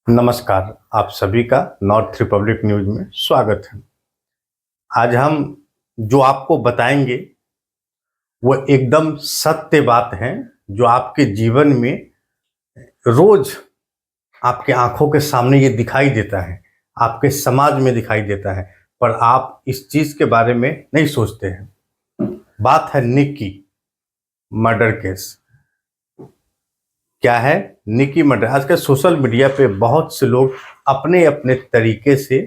नमस्कार। आप सभी का नॉर्थ रिपब्लिक न्यूज़ में स्वागत है। आज हम जो आपको बताएंगे वो एकदम सत्य बात है, जो आपके जीवन में रोज आपके आंखों के सामने ये दिखाई देता है, आपके समाज में दिखाई देता है, पर आप इस चीज़ के बारे में नहीं सोचते हैं। बात है निक्की मर्डर केस। क्या है निक्की मर्डर? आजकल सोशल मीडिया पे बहुत से लोग अपने अपने तरीके से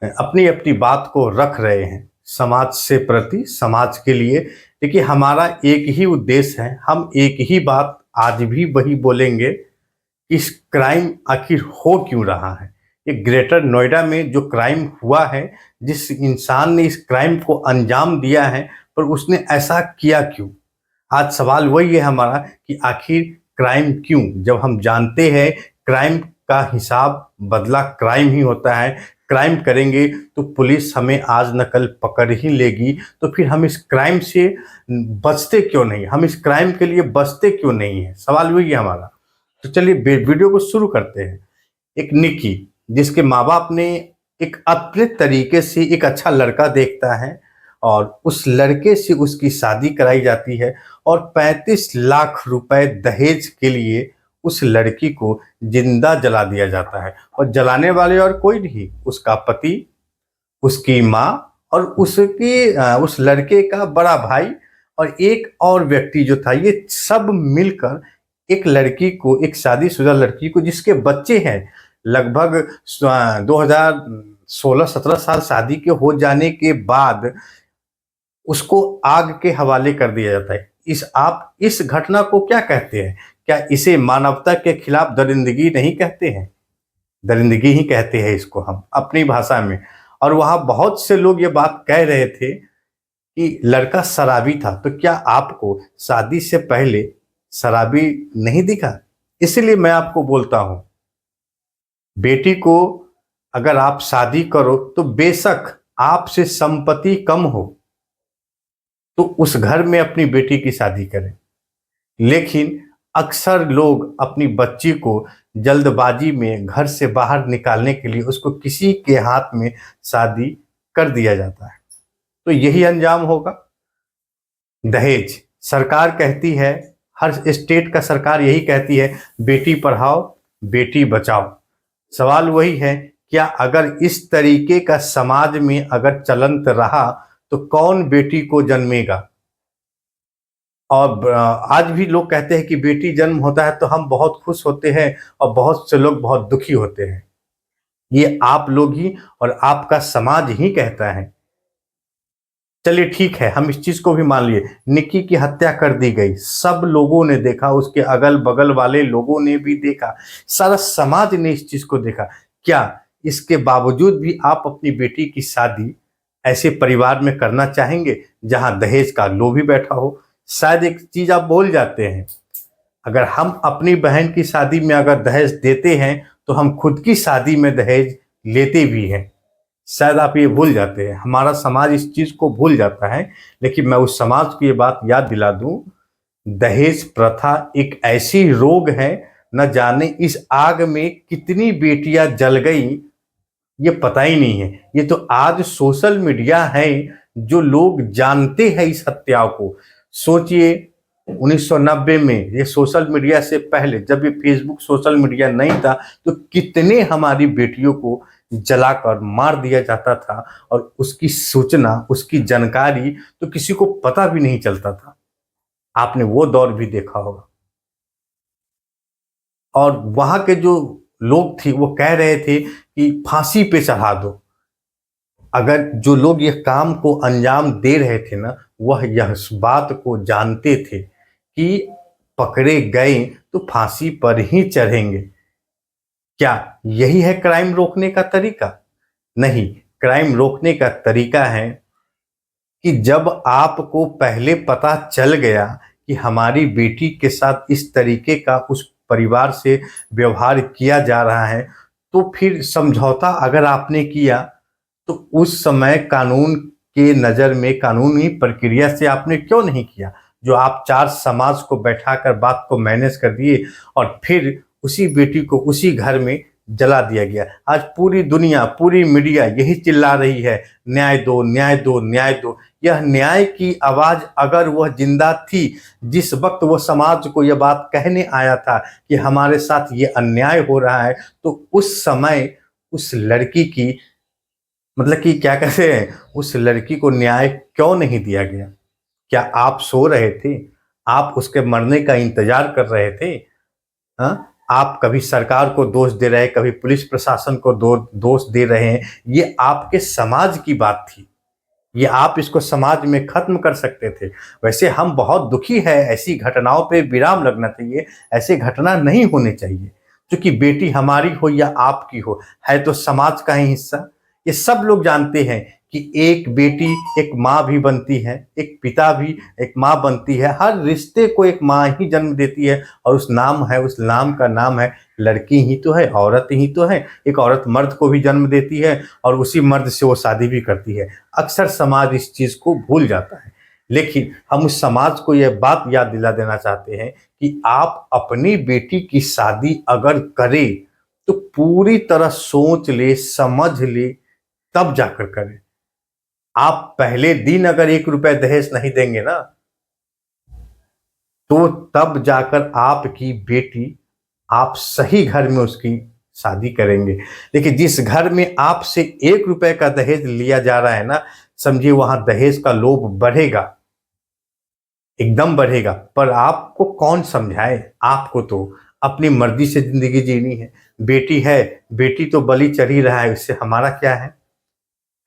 अपनी अपनी बात को रख रहे हैं समाज से प्रति, समाज के लिए। देखिए, हमारा एक ही उद्देश्य है, हम एक ही बात आज भी वही बोलेंगे कि इस क्राइम आखिर हो क्यों रहा है। ये ग्रेटर नोएडा में जो क्राइम हुआ है, जिस इंसान ने इस क्राइम को अंजाम दिया है, पर उसने ऐसा किया क्यों? आज सवाल वही है हमारा कि आखिर क्राइम क्यों? जब हम जानते हैं क्राइम का हिसाब बदला क्राइम ही होता है, क्राइम करेंगे तो पुलिस हमें आज न कल पकड़ ही लेगी, तो फिर हम इस क्राइम से बचते क्यों नहीं? हम इस क्राइम के लिए बचते क्यों नहीं है? सवाल वही है हमारा। तो चलिए वीडियो को शुरू करते हैं। एक निक्की, जिसके माँ बाप ने एक अपने तरीके से एक अच्छा लड़का देखता है और उस लड़के से उसकी शादी कराई जाती है और 35 लाख रुपए दहेज के लिए उस लड़की को जिंदा जला दिया जाता है। और जलाने वाले और कोई नहीं, उसका पति, उसकी माँ और उस लड़के का बड़ा भाई और एक और व्यक्ति जो था, ये सब मिलकर एक लड़की को, एक शादीशुदा लड़की को जिसके बच्चे हैं, लगभग 2016-17 साल शादी के हो जाने के बाद उसको आग के हवाले कर दिया जाता है। आप इस घटना को क्या कहते हैं? क्या इसे मानवता के खिलाफ दरिंदगी नहीं कहते हैं? दरिंदगी ही कहते हैं इसको हम अपनी भाषा में। और वहाँ बहुत से लोग ये बात कह रहे थे कि लड़का शराबी था, तो क्या आपको शादी से पहले शराबी नहीं दिखा? इसीलिए मैं आपको बोलता हूँ, बेटी को अगर आप शादी करो तो बेशक आपसे संपत्ति कम हो, तो उस घर में अपनी बेटी की शादी करें। लेकिन अक्सर लोग अपनी बच्ची को जल्दबाजी में घर से बाहर निकालने के लिए उसको किसी के हाथ में शादी कर दिया जाता है, तो यही अंजाम होगा। दहेज, सरकार कहती है, हर स्टेट का सरकार यही कहती है, बेटी पढ़ाओ बेटी बचाओ। सवाल वही है, क्या अगर इस तरीके का समाज में अगर चलन रहा तो कौन बेटी को जन्मेगा? और आज भी लोग कहते हैं कि बेटी जन्म होता है तो हम बहुत खुश होते हैं और बहुत से लोग बहुत दुखी होते हैं। ये आप लोग ही और आपका समाज ही कहता है। चलिए ठीक है, हम इस चीज को भी मान लिए, निक्की की हत्या कर दी गई, सब लोगों ने देखा, उसके अगल बगल वाले लोगों ने भी देखा, सारा समाज ने इस चीज को देखा। क्या इसके बावजूद भी आप अपनी बेटी की शादी ऐसे परिवार में करना चाहेंगे जहां दहेज का लोभी बैठा हो? शायद एक चीज आप भूल जाते हैं, अगर हम अपनी बहन की शादी में अगर दहेज देते हैं तो हम खुद की शादी में दहेज लेते भी हैं। शायद आप ये भूल जाते हैं, हमारा समाज इस चीज को भूल जाता है। लेकिन मैं उस समाज को ये बात याद दिला दूं, दहेज प्रथा एक ऐसी रोग है, न जाने इस आग में कितनी बेटियां जल गई, ये पता ही नहीं है। ये तो आज सोशल मीडिया है जो लोग जानते हैं इस हत्याओं को। सोचिए, 1990 में, ये सोशल मीडिया से पहले जब ये फेसबुक सोशल मीडिया नहीं था, तो कितने हमारी बेटियों को जलाकर मार दिया जाता था और उसकी सूचना, उसकी जानकारी तो किसी को पता भी नहीं चलता था। आपने वो दौर भी देखा होगा। और वहां के जो लोग थे वो कह रहे थे कि फांसी पे चढ़ा दो। अगर जो लोग ये काम को अंजाम दे रहे थे ना, वह यह बात को जानते थे कि पकड़े गए तो फांसी पर ही चढ़ेंगे। क्या यही है क्राइम रोकने का तरीका? नहीं, क्राइम रोकने का तरीका है कि जब आपको पहले पता चल गया कि हमारी बेटी के साथ इस तरीके का उस परिवार से व्यवहार किया जा रहा है, तो फिर समझौता अगर आपने किया तो उस समय कानून के नज़र में, कानूनी प्रक्रिया से आपने क्यों नहीं किया? जो आप चार समाज को बैठाकर बात को मैनेज कर दिए और फिर उसी बेटी को उसी घर में जला दिया गया। आज पूरी दुनिया, पूरी मीडिया यही चिल्ला रही है, न्याय दो, न्याय दो, न्याय दो। यह न्याय की आवाज़ अगर वह जिंदा थी, जिस वक्त वो समाज को यह बात कहने आया था कि हमारे साथ ये अन्याय हो रहा है, तो उस समय उस लड़की की, मतलब कि क्या कहते हैं, उस लड़की को न्याय क्यों नहीं दिया गया? क्या आप सो रहे थे? आप उसके मरने का इंतजार कर रहे थे? हाँ, आप कभी सरकार को दोष दे रहे हैं, कभी पुलिस प्रशासन को दोष दे रहे हैं। ये आपके समाज की बात थी, ये आप इसको समाज में खत्म कर सकते थे। वैसे हम बहुत दुखी है, ऐसी घटनाओं पे विराम लगना चाहिए, ऐसे घटना नहीं होने चाहिए। क्योंकि बेटी हमारी हो या आपकी हो, है तो समाज का ही हिस्सा। ये सब लोग जानते हैं कि एक बेटी एक माँ भी बनती है, एक पिता भी एक माँ बनती है। हर रिश्ते को एक माँ ही जन्म देती है, और उस नाम का नाम है लड़की ही तो है, औरत ही तो है। एक औरत मर्द को भी जन्म देती है, और उसी मर्द से वो शादी भी करती है। अक्सर समाज इस चीज़ को भूल जाता है, लेकिन हम उस समाज को यह बात याद दिला देना चाहते हैं कि आप अपनी बेटी की शादी अगर करें तो पूरी तरह सोच ले, समझ ले, तब जाकर करें। आप पहले दिन अगर 1 रुपए दहेज नहीं देंगे ना, तो तब जाकर आपकी बेटी, आप सही घर में उसकी शादी करेंगे। लेकिन जिस घर में आपसे 1 रुपए का दहेज लिया जा रहा है ना, समझिए वहां दहेज का लोभ बढ़ेगा, एकदम बढ़ेगा। पर आपको कौन समझाए? आपको तो अपनी मर्जी से जिंदगी जीनी है। बेटी है, बेटी तो बलि चढ़ ही रहा है, उससे हमारा क्या है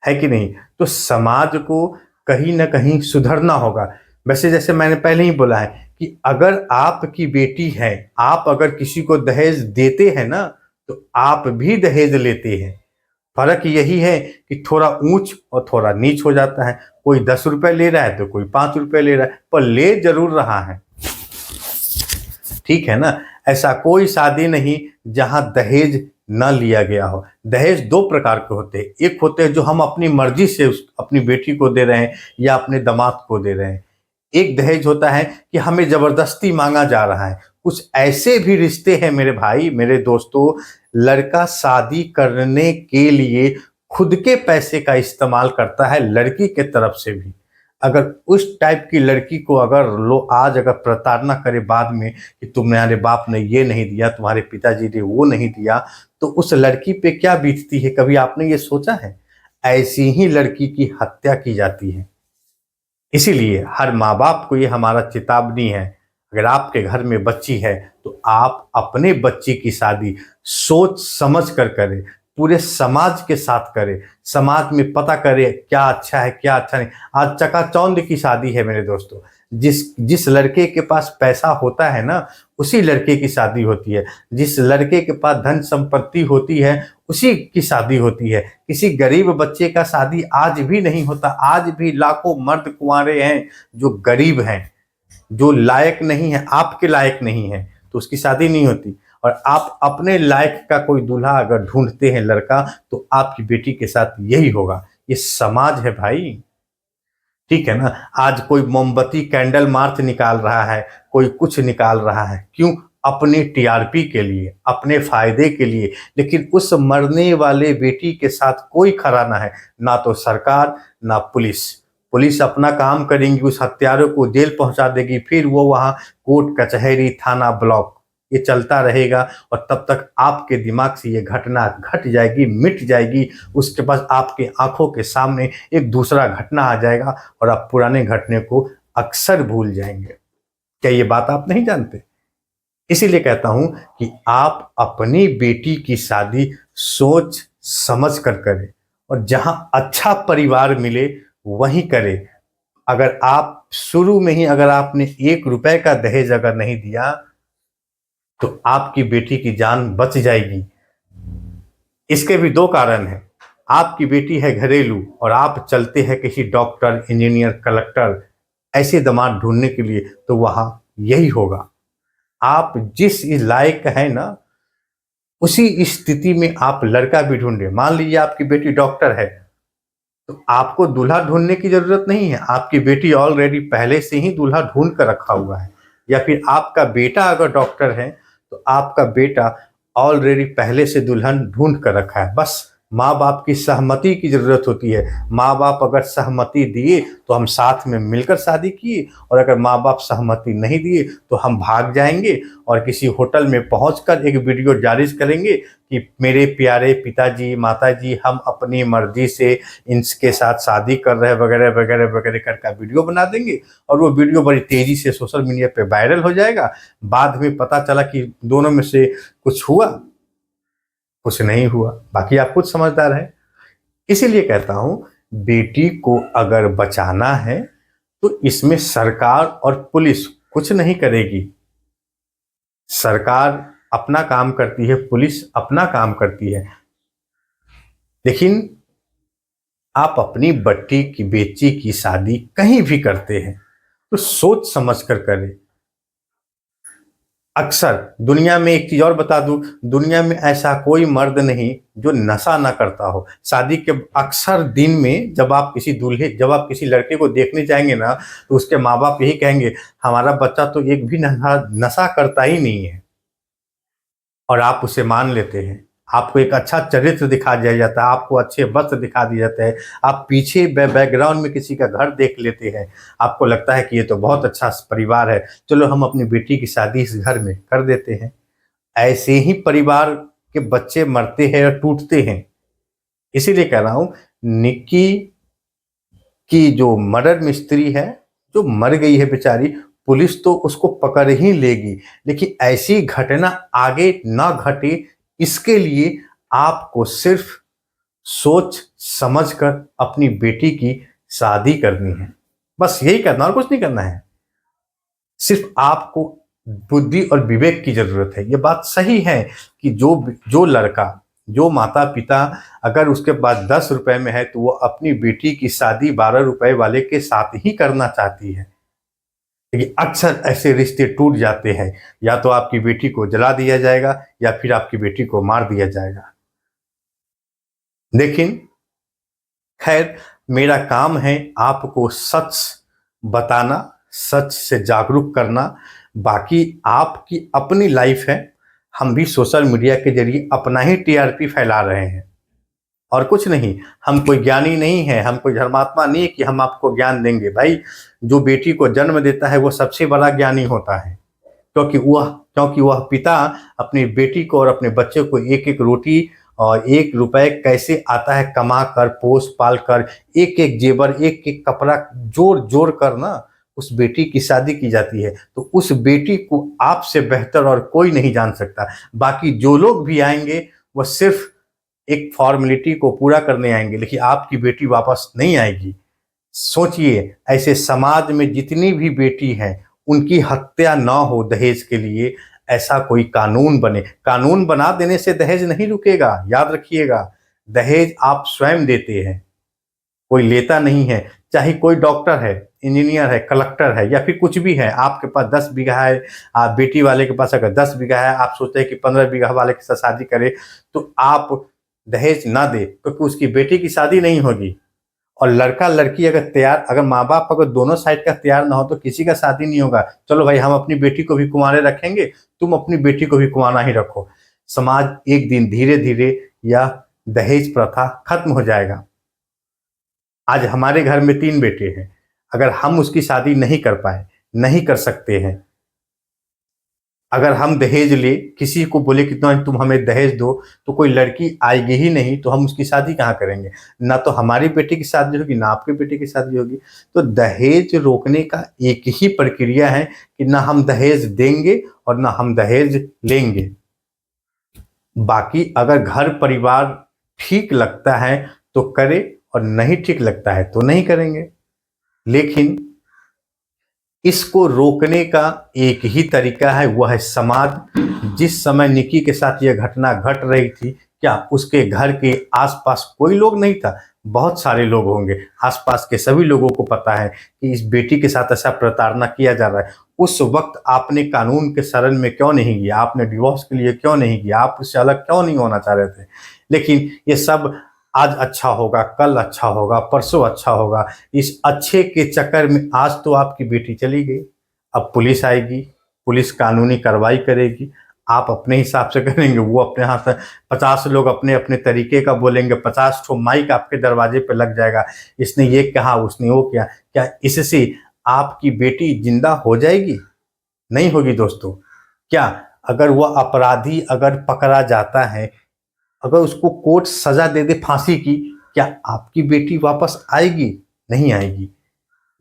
कि नहीं? तो समाज को कहीं ना कहीं सुधरना होगा। वैसे जैसे मैंने पहले ही बोला है कि अगर आपकी बेटी है, आप अगर किसी को दहेज देते हैं ना, तो आप भी दहेज लेते हैं। फर्क यही है कि थोड़ा ऊंच और थोड़ा नीच हो जाता है। कोई 10 रुपए ले रहा है तो कोई 5 रुपए ले रहा है, पर ले जरूर रहा है। ठीक है ना? ऐसा कोई शादी नहीं जहां दहेज न लिया गया हो। दहेज 2 प्रकार के होते हैं। एक होते हैं जो हम अपनी मर्जी से अपनी बेटी को दे रहे हैं या अपने दामाद को दे रहे हैं। एक दहेज होता है कि हमें जबरदस्ती मांगा जा रहा है। कुछ ऐसे भी रिश्ते हैं मेरे भाई, मेरे दोस्तों, लड़का शादी करने के लिए खुद के पैसे का इस्तेमाल करता है, लड़की के तरफ से भी। अगर उस टाइप की लड़की को अगर आज अगर प्रताड़ना करे बाद में कि तुम्हारे बाप ने ये नहीं दिया, तुम्हारे पिताजी ने वो नहीं दिया, तो उस लड़की पे क्या बीतती है, कभी आपने ये सोचा है? ऐसी ही लड़की की हत्या की जाती है। इसीलिए हर माँ बाप को ये हमारा चेतावनी है, अगर आपके घर में बच्ची है तो आप अपने बच्ची की शादी सोच समझ कर करें, पूरे समाज के साथ करें। समाज में पता करें क्या अच्छा है क्या अच्छा नहीं। आज चकाचौंध की शादी है मेरे दोस्तों। जिस जिस लड़के के पास पैसा होता है ना, उसी लड़के की शादी होती है। जिस लड़के के पास धन संपत्ति होती है, उसी की शादी होती है। किसी गरीब बच्चे का शादी आज भी नहीं होता। आज भी लाखों मर्द कुंवारे हैं जो गरीब हैं, जो लायक नहीं है, आपके लायक नहीं है, तो उसकी शादी नहीं होती। और आप अपने लायक का कोई दूल्हा अगर ढूंढते हैं लड़का, तो आपकी बेटी के साथ यही होगा। ये समाज है भाई, ठीक है ना? आज कोई मोमबत्ती कैंडल मार्च निकाल रहा है, कोई कुछ निकाल रहा है, क्यों? अपने टीआरपी के लिए, अपने फायदे के लिए। लेकिन उस मरने वाले बेटी के साथ कोई खड़ा ना है, ना तो सरकार ना पुलिस। पुलिस अपना काम करेंगी, उस हत्यारों को जेल पहुंचा देगी, फिर वो वहां कोर्ट कचहरी थाना ब्लॉक, ये चलता रहेगा। और तब तक आपके दिमाग से ये घटना घट जाएगी, मिट जाएगी। उसके बाद आपके आंखों के सामने एक दूसरा घटना आ जाएगा और आप पुराने घटने को अक्सर भूल जाएंगे। क्या ये बात आप नहीं जानते? इसीलिए कहता हूं कि आप अपनी बेटी की शादी सोच समझ कर करें, और जहां अच्छा परिवार मिले वहीं करें। अगर आप शुरू में ही अगर आपने 1 रुपए का दहेज अगर नहीं दिया, तो आपकी बेटी की जान बच जाएगी। इसके भी 2 कारण हैं। आपकी बेटी है घरेलू और आप चलते हैं किसी डॉक्टर, इंजीनियर, कलेक्टर, ऐसे दामाद ढूंढने के लिए, तो वहां यही होगा। आप जिस लायक है ना, उसी स्थिति में आप लड़का भी ढूंढे। मान लीजिए आपकी बेटी डॉक्टर है, तो आपको दूल्हा ढूंढने की जरूरत नहीं है। आपकी बेटी ऑलरेडी पहले से ही दूल्हा ढूंढ कर रखा हुआ है। या फिर आपका बेटा अगर डॉक्टर है, तो आपका बेटा ऑलरेडी पहले से दुल्हन ढूंढ कर रखा है। बस माँ बाप की सहमति की ज़रूरत होती है। माँ बाप अगर सहमति दिए तो हम साथ में मिलकर शादी किए, और अगर माँ बाप सहमति नहीं दिए तो हम भाग जाएंगे और किसी होटल में पहुंचकर एक वीडियो जारी करेंगे कि मेरे प्यारे पिताजी माताजी, हम अपनी मर्जी से इनके साथ शादी कर रहे हैं, वगैरह वगैरह वगैरह करके वीडियो बना देंगे, और वो वीडियो बड़ी तेज़ी से सोशल मीडिया पे वायरल हो जाएगा। बाद में पता चला कि दोनों में से कुछ हुआ, कुछ नहीं हुआ। बाकी आप खुद समझदार हैं। इसीलिए कहता हूं, बेटी को अगर बचाना है तो इसमें सरकार और पुलिस कुछ नहीं करेगी। सरकार अपना काम करती है, पुलिस अपना काम करती है, लेकिन आप अपनी बेटी की शादी कहीं भी करते हैं तो सोच समझ कर करें। अक्सर दुनिया में एक चीज और बता दूं, दुनिया में ऐसा कोई मर्द नहीं जो नशा ना करता हो। शादी के अक्सर दिन में जब आप किसी लड़के को देखने जाएंगे ना, तो उसके माँ बाप यही कहेंगे, हमारा बच्चा तो एक भी नशा करता ही नहीं है, और आप उसे मान लेते हैं। आपको एक अच्छा चरित्र दिखा दिया जाता है, आपको अच्छे वस्त्र दिखा दिए जाते हैं, आप पीछे बैकग्राउंड में किसी का घर देख लेते हैं, आपको लगता है कि ये तो बहुत अच्छा परिवार है, चलो हम अपनी बेटी की शादी इस घर में कर देते हैं। ऐसे ही परिवार के बच्चे मरते हैं और टूटते हैं। इसीलिए कह रहा हूं, निक्की की जो मर्डर मिस्त्री है, जो मर गई है बेचारी, पुलिस तो उसको पकड़ ही लेगी, लेकिन ऐसी घटना आगे ना घटे इसके लिए आपको सिर्फ सोच समझकर अपनी बेटी की शादी करनी है। बस यही करना, और कुछ नहीं करना है। सिर्फ आपको बुद्धि और विवेक की जरूरत है। ये बात सही है कि जो लड़का, जो माता पिता अगर उसके पास 10 रुपए में है तो वो अपनी बेटी की शादी 12 रुपए वाले के साथ ही करना चाहती है। लेकिन अक्सर ऐसे रिश्ते टूट जाते हैं, या तो आपकी बेटी को जला दिया जाएगा या फिर आपकी बेटी को मार दिया जाएगा। लेकिन खैर, मेरा काम है आपको सच बताना, सच से जागरूक करना। बाकी आपकी अपनी लाइफ है, हम भी सोशल मीडिया के जरिए अपना ही टीआरपी फैला रहे हैं, और कुछ नहीं। हम कोई ज्ञानी नहीं है, हम कोई धर्मात्मा नहीं है कि हम आपको ज्ञान देंगे। भाई, जो बेटी को जन्म देता है वो सबसे बड़ा ज्ञानी होता है, क्योंकि वह पिता अपनी बेटी को और अपने बच्चे को एक एक रोटी और 1 रुपए कैसे आता है कमा कर, पोस पाल कर, एक एक जेवर, एक एक कपड़ा जोड़ जोड़ कर ना उस बेटी की शादी की जाती है। तो उस बेटी को आपसे बेहतर और कोई नहीं जान सकता। बाकी जो लोग भी आएंगे वह सिर्फ एक फॉर्मेलिटी को पूरा करने आएंगे, लेकिन आपकी बेटी वापस नहीं आएगी। सोचिए, ऐसे समाज में जितनी भी बेटी हैं उनकी हत्या ना हो दहेज के लिए, ऐसा कोई कानून बने। कानून बना देने से दहेज नहीं रुकेगा, याद रखिएगा। दहेज आप स्वयं देते हैं, कोई लेता नहीं है। चाहे कोई डॉक्टर है, इंजीनियर है, कलेक्टर है, या फिर कुछ भी है, आपके पास 10 बीघा है, आप बेटी वाले के पास अगर 10 बीघा है, आप सोचते हैं कि 15 बीघा वाले के साथ शादी करें, तो आप दहेज ना दे, क्योंकि उसकी बेटी की शादी नहीं होगी। और लड़का लड़की अगर माँ बाप अगर दोनों साइड का तैयार ना हो तो किसी का शादी नहीं होगा। चलो भाई, हम अपनी बेटी को भी कुंवारे रखेंगे, तुम अपनी बेटी को भी कुंवारा ही रखो। समाज एक दिन धीरे धीरे यह दहेज प्रथा खत्म हो जाएगा। आज हमारे घर में 3 बेटे हैं, अगर हम उसकी शादी नहीं कर पाए, नहीं कर सकते हैं, अगर हम दहेज ले, किसी को बोले कि तुम हमें दहेज दो, तो कोई लड़की आएगी ही नहीं, तो हम उसकी शादी कहाँ करेंगे? ना तो हमारी बेटी की शादी होगी, ना आपके बेटे की शादी होगी। तो दहेज रोकने का एक ही प्रक्रिया है कि ना हम दहेज देंगे और ना हम दहेज लेंगे। बाकी अगर घर परिवार ठीक लगता है तो करे, और नहीं ठीक लगता है तो नहीं करेंगे। लेकिन इसको रोकने का एक ही तरीका है, वह है समाज। जिस समय निक्की के साथ यह घटना घट रही थी, क्या उसके घर के आसपास कोई लोग नहीं था? बहुत सारे लोग होंगे। आसपास के सभी लोगों को पता है कि इस बेटी के साथ ऐसा प्रताड़ना किया जा रहा है। उस वक्त आपने कानून के शरण में क्यों नहीं गया? आपने डिवोर्स के लिए क्यों नहीं गया? आप उससे अलग क्यों नहीं होना चाह रहे थे? लेकिन ये सब आज अच्छा होगा, कल अच्छा होगा, परसों अच्छा होगा, इस अच्छे के चक्कर में आज तो आपकी बेटी चली गई। अब पुलिस आएगी, पुलिस कानूनी कार्रवाई करेगी, आप अपने हिसाब से करेंगे, वो अपने हाथ से 50 लोग अपने अपने तरीके का बोलेंगे, 50 ठो माइक आपके दरवाजे पे लग जाएगा, इसने ये कहा, उसने वो किया, क्या इससे आपकी बेटी जिंदा हो जाएगी? नहीं होगी दोस्तों। क्या अगर वह अपराधी अगर पकड़ा जाता है, अगर उसको कोर्ट सजा दे दे फांसी की, क्या आपकी बेटी वापस आएगी? नहीं आएगी।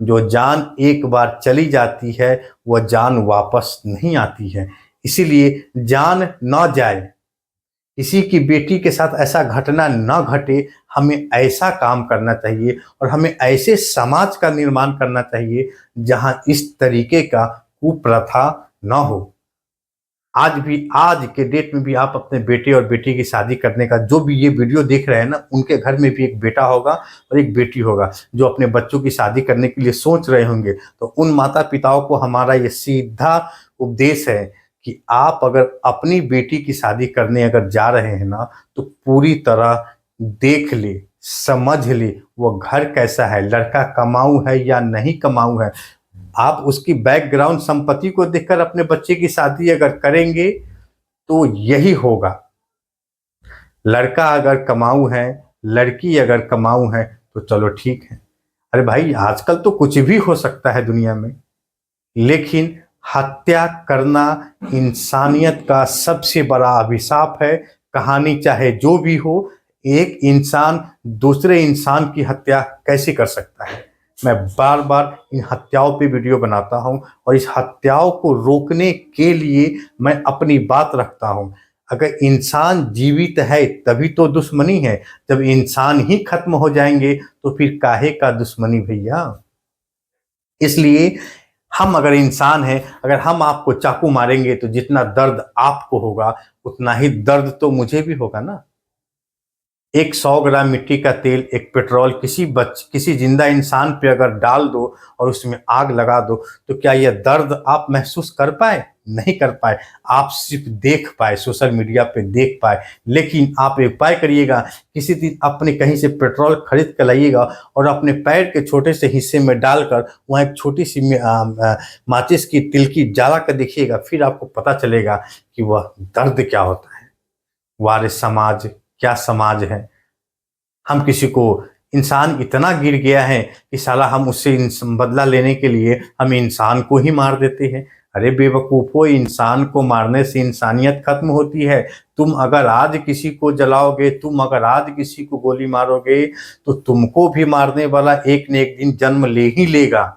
जो जान एक बार चली जाती है वह जान वापस नहीं आती है। इसीलिए जान न जाए, किसी की बेटी के साथ ऐसा घटना न घटे, हमें ऐसा काम करना चाहिए और हमें ऐसे समाज का निर्माण करना चाहिए जहां इस तरीके का कुप्रथा न हो। आज भी, आज के डेट में भी आप अपने बेटे और बेटी की शादी करने का, जो भी ये वीडियो देख रहे हैं ना, उनके घर में भी एक बेटा होगा और एक बेटी होगा जो अपने बच्चों की शादी करने के लिए सोच रहे होंगे। तो उन माता पिताओं को हमारा ये सीधा उपदेश है कि आप अगर अपनी बेटी की शादी करने अगर जा रहे हैं ना, तो पूरी तरह देख ले, समझ ले वो घर कैसा है, लड़का कमाऊ है या नहीं कमाऊ है। आप उसकी बैकग्राउंड संपत्ति को देखकर अपने बच्चे की शादी अगर करेंगे तो यही होगा। लड़का अगर कमाऊ है, लड़की अगर कमाऊ है तो चलो ठीक है। अरे भाई, आजकल तो कुछ भी हो सकता है दुनिया में, लेकिन हत्या करना इंसानियत का सबसे बड़ा अभिशाप है। कहानी चाहे जो भी हो, एक इंसान दूसरे इंसान की हत्या कैसे कर सकता है? मैं बार बार इन हत्याओं पे वीडियो बनाता हूं और इस हत्याओं को रोकने के लिए मैं अपनी बात रखता हूं। अगर इंसान जीवित है तभी तो दुश्मनी है, जब इंसान ही खत्म हो जाएंगे तो फिर काहे का दुश्मनी भैया। इसलिए हम अगर इंसान हैं, अगर हम आपको चाकू मारेंगे तो जितना दर्द आपको होगा उतना ही दर्द तो मुझे भी होगा ना। एक 100 ग्राम मिट्टी का तेल, एक पेट्रोल किसी जिंदा इंसान पे अगर डाल दो और उसमें आग लगा दो, तो क्या यह दर्द आप महसूस कर पाए? नहीं कर पाए। आप सिर्फ देख पाए, सोशल मीडिया पे देख पाए। लेकिन आप एक उपाय करिएगा, किसी दिन अपने कहीं से पेट्रोल खरीद कर लाइएगा और अपने पैर के छोटे से हिस्से में डालकर वहाँ एक छोटी सी माचिस की तिलकी जला कर देखिएगा, फिर आपको पता चलेगा कि वह दर्द क्या होता है। वारे समाज, क्या समाज है। हम किसी को, इंसान इतना गिर गया है कि साला हम उससे बदला लेने के लिए हम इंसान को ही मार देते हैं। अरे बेवकूफ़ो, इंसान को मारने से इंसानियत खत्म होती है। तुम अगर आज किसी को जलाओगे, तुम अगर आज किसी को गोली मारोगे, तो तुमको भी मारने वाला एक न एक दिन जन्म ले ही लेगा।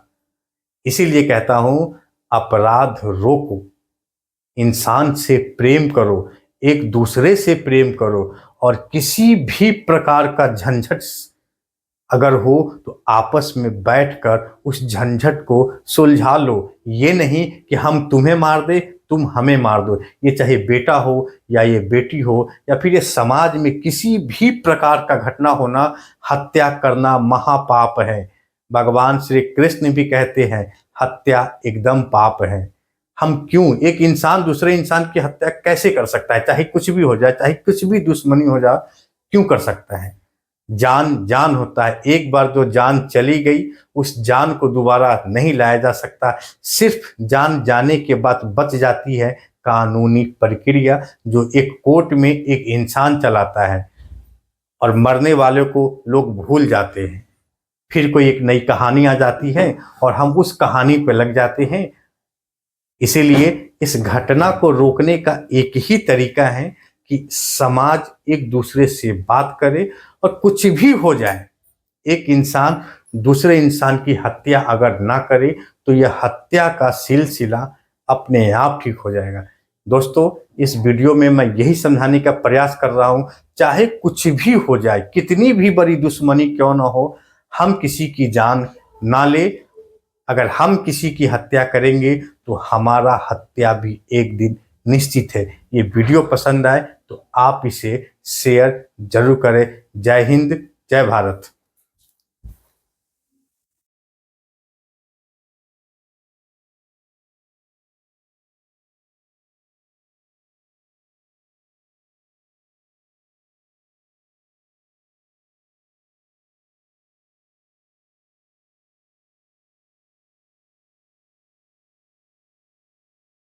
इसीलिए कहता हूं, अपराध रोको, इंसान से प्रेम करो, एक दूसरे से प्रेम करो और किसी भी प्रकार का झंझट अगर हो तो आपस में बैठकर उस झंझट को सुलझा लो। ये नहीं कि हम तुम्हें मार दे, तुम हमें मार दो। ये चाहे बेटा हो या ये बेटी हो या फिर ये समाज में किसी भी प्रकार का घटना होना, हत्या करना महापाप है। भगवान श्री कृष्ण भी कहते हैं हत्या एकदम पाप है। हम क्यों, एक इंसान दूसरे इंसान की हत्या कैसे कर सकता है? चाहे कुछ भी हो जाए, चाहे कुछ भी दुश्मनी हो जाए, क्यों कर सकता है? जान जान होता है। एक बार जो जान चली गई, उस जान को दोबारा नहीं लाया जा सकता। सिर्फ जान जाने के बाद बच जाती है कानूनी प्रक्रिया, जो एक कोर्ट में एक इंसान चलाता है और मरने वाले को लोग भूल जाते हैं। फिर कोई एक नई कहानी आ जाती है और हम उस कहानी पे लग जाते हैं। इसीलिए इस घटना को रोकने का एक ही तरीका है कि समाज एक दूसरे से बात करे और कुछ भी हो जाए, एक इंसान दूसरे इंसान की हत्या अगर ना करे तो यह हत्या का सिलसिला अपने आप ठीक हो जाएगा। दोस्तों, इस वीडियो में मैं यही समझाने का प्रयास कर रहा हूं, चाहे कुछ भी हो जाए, कितनी भी बड़ी दुश्मनी क्यों ना हो, हम किसी की जान ना ले। अगर हम किसी की हत्या करेंगे तो हमारा हत्या भी एक दिन निश्चित है। ये वीडियो पसंद आए तो आप इसे शेयर जरूर करें। जय हिंद, जय भारत।